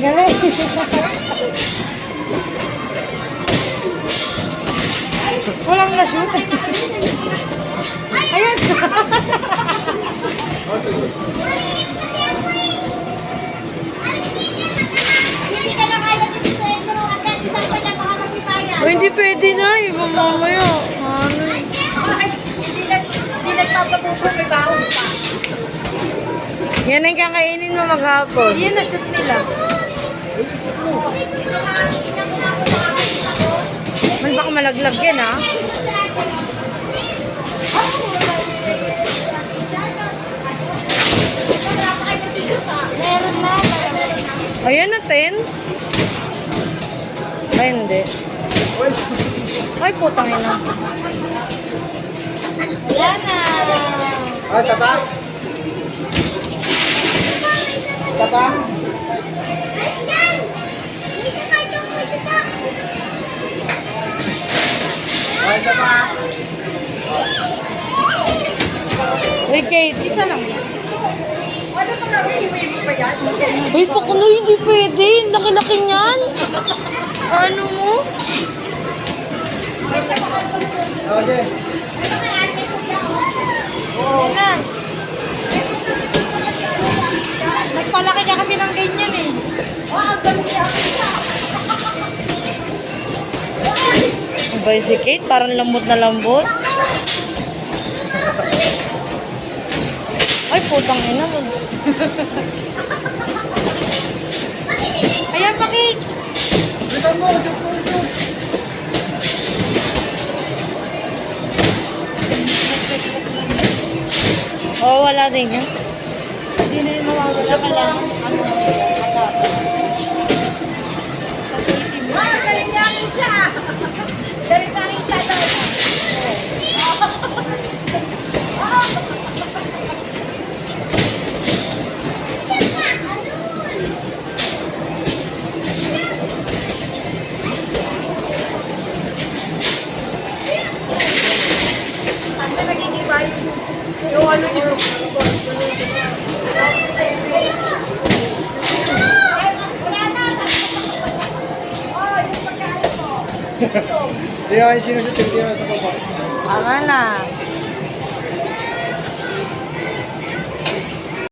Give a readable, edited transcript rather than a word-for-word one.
Galing. Walang na-shoot. Ayan. Oh, hindi pwede na. Iba mamaya. Ano eh. Hindi nagpapapupo, may baon pa. Yan ang kakainin mo maghapon. Yan na shoot nila. Man baka malaglag yan ha. Meron na. Ayan na 10. Ay hindi. Ay putang ina. Yan na. Ah, sapa? Sapa? Ah, sapa? Uy Kate. Isa lang yan. Ano pa gagawin mo pa yan? Uy pakuno hindi pwede. Laki-laki niyan. Ano mo? Okay. Yan. Nagpalaki ka kasi ng ganyan eh. Wow, ganun yan. Ba si Kate? Parang lambot na lambot. Ay putang ina mo. Ayan pa, Kate. Oo, wala din yan. Hindi na yung mawawala ka lang. Galing niya ang isa. Galing niya ang isa doon. Ano nagiging bayo? Yung ano niyo? Hindi naman sinusunod, hindi naman sa baba. Tama na.